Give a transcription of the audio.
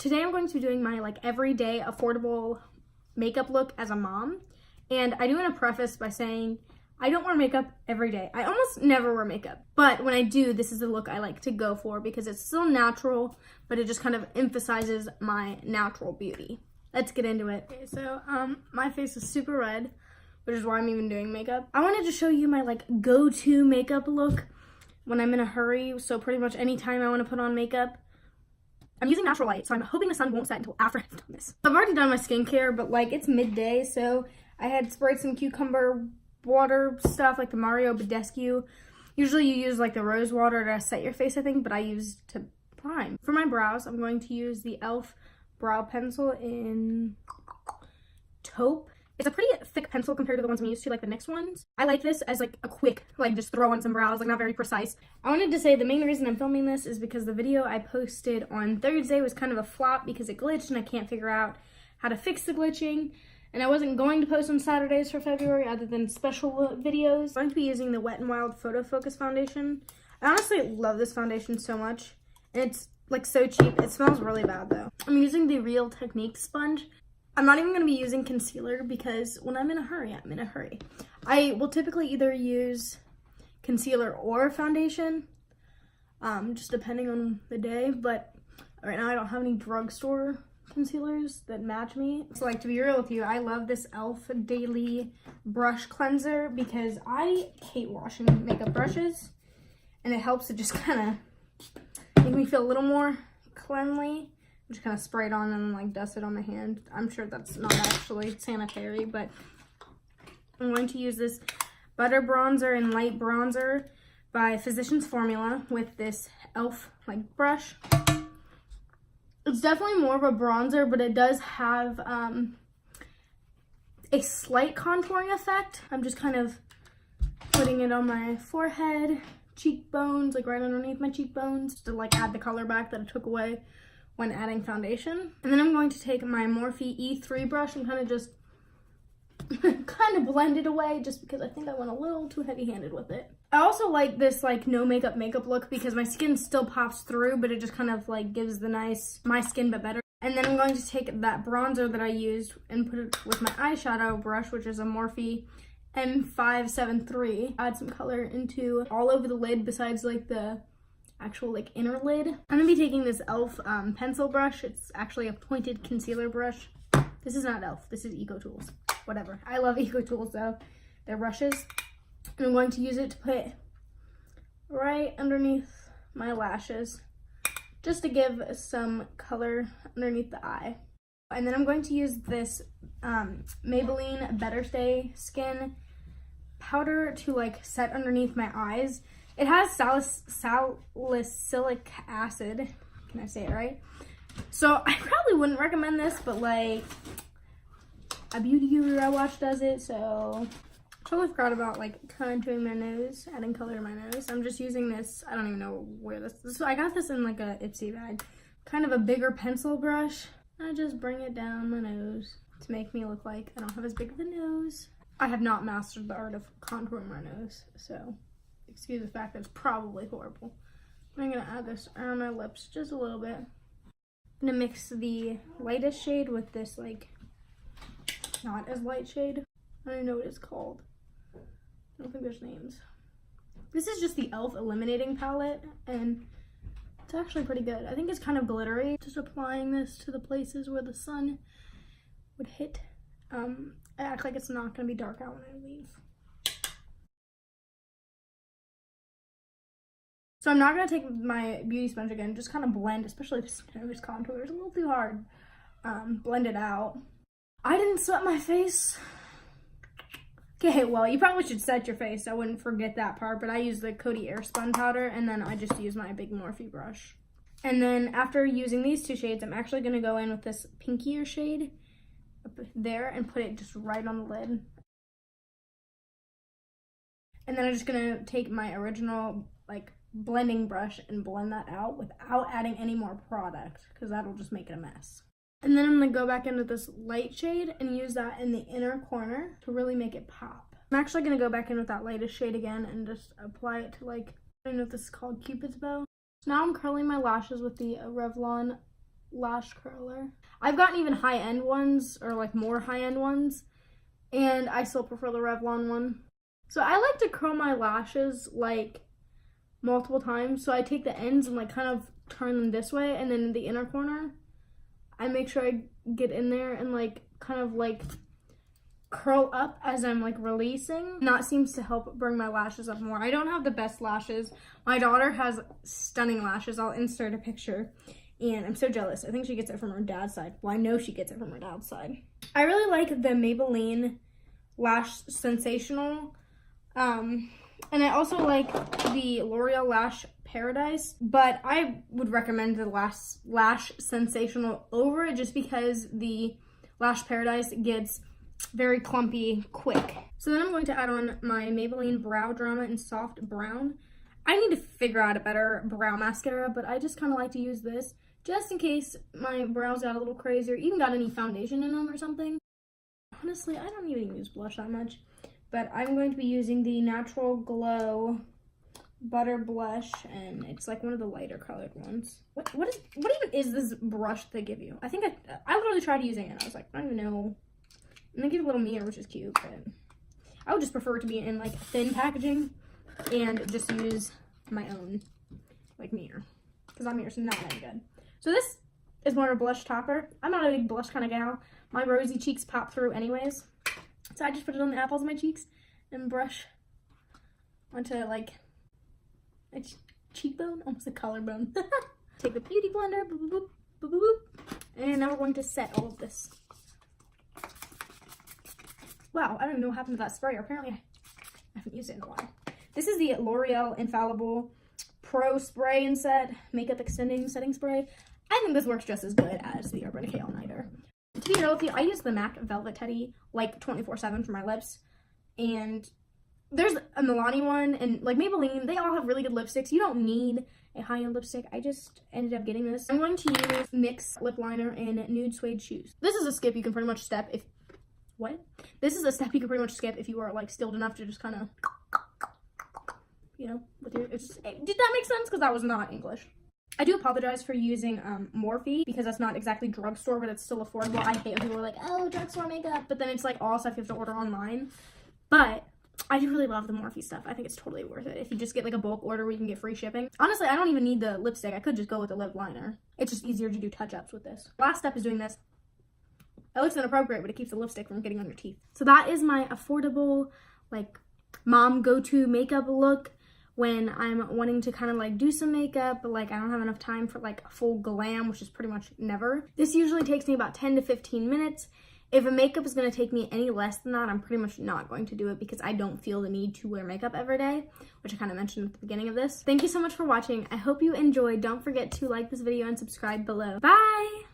Today I'm going to be doing my like everyday affordable makeup look as a mom. And I do want to preface by saying I don't wear makeup every day. I almost never wear makeup. But when I do, this is the look I like to go for because it's still natural, but it just kind of emphasizes my natural beauty. Let's get into it. Okay, so my face is super red, which is why I'm even doing makeup. I wanted to show you my like go-to makeup look when I'm in a hurry. So pretty much anytime I want to put on makeup. I'm using natural light, so I'm hoping the sun won't set until after I've done this. I've already done my skincare, but like it's midday, so I had sprayed some cucumber water stuff like the Mario Badescu. Usually you use like the rose water to set your face, I think, but I used to prime. For my brows, I'm going to use the e.l.f. brow pencil in taupe. It's a pretty thick pencil compared to the ones I'm used to, like the NYX ones. I like this as like a quick, like just throw on some brows, like not very precise. I wanted to say the main reason I'm filming this is because the video I posted on Thursday was kind of a flop because it glitched and I can't figure out how to fix the glitching. And I wasn't going to post on Saturdays for February other than special videos. I'm going to be using the Wet n Wild Photo Focus foundation. I honestly love this foundation so much. And it's like so cheap. It smells really bad though. I'm using the Real Technique sponge. I'm not even going to be using concealer because when I'm in a hurry, I'm in a hurry. I will typically either use concealer or foundation, just depending on the day. But right now I don't have any drugstore concealers that match me. So like to be real with you, I love this e.l.f. Daily Brush Cleanser because I hate washing makeup brushes. And it helps to just kind of make me feel a little more cleanly. Just kind of spray it on and like dust it on my hand. I'm sure that's not actually sanitary, but I'm going to use this Butter Bronzer and Light Bronzer by Physicians Formula with this e.l.f. like brush. It's definitely more of a bronzer, but it does have a slight contouring effect. I'm just kind of putting it on my forehead, cheekbones, like right underneath my cheekbones to like add the color back that I took away when adding foundation. And then I'm going to take my Morphe E3 brush and kind of just blend it away just because I think I went a little too heavy-handed with it. I also like this like no makeup look because my skin still pops through, but it just kind of like gives the nice my skin but better. And then I'm going to take that bronzer that I used and put it with my eyeshadow brush, which is a Morphe M573. Add some color into all over the lid besides like the actual like inner lid. I'm gonna be taking this e.l.f. Pencil brush. It's actually a pointed concealer brush. This is not e.l.f. This is Eco Tools. Whatever. I love Eco Tools though. They're brushes. And I'm going to use it to put right underneath my lashes just to give some color underneath the eye. And then I'm going to use this Maybelline Better Stay Skin powder to like set underneath my eyes. It has salicylic acid. Can I say it right? So I probably wouldn't recommend this, but like a beauty guru I watched does it, so I totally forgot about like contouring my nose, adding color to my nose. I'm just using this, I don't even know where this I got this in like a Ipsy bag. Kind of a bigger pencil brush. I just bring it down my nose to make me look like I don't have as big of a nose. I have not mastered the art of contouring my nose, so excuse the fact that it's probably horrible. I'm gonna add this around my lips just a little bit. I'm gonna mix the lightest shade with this like not as light shade. I don't even know what it's called. I don't think there's names. This is just the e.l.f. Illuminating Palette and it's actually pretty good. I think it's kind of glittery. Just applying this to the places where the sun would hit. I act like it's not gonna be dark out when I leave. So I'm not going to take my beauty sponge again, just kind of blend, especially this nose contour is a little too hard. Blend it out. I didn't sweat my face. Okay, well, you probably should set your face. I wouldn't forget that part, but I use the Coty Airspun powder, and then I just use my big Morphe brush. And then after using these two shades, I'm actually going to go in with this pinkier shade up there and put it just right on the lid. And then I'm just going to take my original, like, blending brush and blend that out without adding any more product because that'll just make it a mess. And then I'm going to go back into this light shade and use that in the inner corner to really make it pop. I'm actually going to go back in with that lightest shade again and just apply it to like, I don't know if this is called Cupid's bow. So now I'm curling my lashes with the Revlon lash curler. I've gotten even high-end ones, or like more high-end ones, and I still prefer the Revlon one. So I like to curl my lashes like multiple times. So I take the ends and like kind of turn them this way, and then in the inner corner, I make sure I get in there and like kind of like curl up as I'm like releasing. And that seems to help bring my lashes up more. I don't have the best lashes. My daughter has stunning lashes. I'll insert a picture. And I'm so jealous. I think she gets it from her dad's side. Well, I know she gets it from her dad's side. I really like the Maybelline Lash Sensational. And I also like the L'Oreal Lash Paradise. But I would recommend the Lash Sensational over it just because the Lash Paradise gets very clumpy quick. So then I'm going to add on my Maybelline Brow Drama in Soft Brown. I need to figure out a better brow mascara, but I just kind of like to use this just in case my brows got a little crazy or even got any foundation in them or something. Honestly, I don't even use blush that much, but I'm going to be using the Natural Glow Butter Blush, and it's like one of the lighter colored ones. What even is this brush they give you? I think I literally tried using it and I was like, I don't even know. And they give a little mirror, which is cute, but I would just prefer it to be in like thin packaging and just use my own like mirror, because that mirror's not that good. So this is more of a blush topper. I'm not a big blush kind of gal. My rosy cheeks pop through anyways. So I just put it on the apples of my cheeks and brush onto like a cheekbone, almost a collarbone. Take the beauty blender, boop, boop, boop, boop, boop, and now we're going to set all of this. Wow, I don't know what happened to that sprayer. Apparently I haven't used it in a while. This is the L'Oreal Infallible Pro Spray and Set Makeup Extending Setting Spray. I think this works just as good as the Urban Decay All Nighter. To be real with you, I use the MAC Velvet Teddy like 24/7 for my lips. And there's a Milani one, and like Maybelline, they all have really good lipsticks. You don't need a high-end lipstick. I just ended up getting this. I'm going to use NYX lip liner in Nude Suede Shoes. This is a skip you can pretty much step if... What? This is a step you can pretty much skip if you are like stilled enough to just kind of... You know, with your... Did that make sense? Because that was not English. I do apologize for using Morphe, because that's not exactly drugstore, but it's still affordable. I hate when people are like, oh, drugstore makeup, but then it's like all stuff you have to order online. But I do really love the Morphe stuff. I think it's totally worth it if you just get like a bulk order where you can get free shipping. Honestly, I don't even need the lipstick. I could just go with the lip liner. It's just easier to do touch-ups with this. Last step is doing this. It looks inappropriate, but it keeps the lipstick from getting on your teeth. So that is my affordable, like, mom go-to makeup look when I'm wanting to kind of like do some makeup, but like I don't have enough time for like full glam, which is pretty much never. This usually takes me about 10 to 15 minutes. If a makeup is going to take me any less than that, I'm pretty much not going to do it because I don't feel the need to wear makeup every day, which I kind of mentioned at the beginning of this. Thank you so much for watching. I hope you enjoyed. Don't forget to like this video and subscribe below. Bye!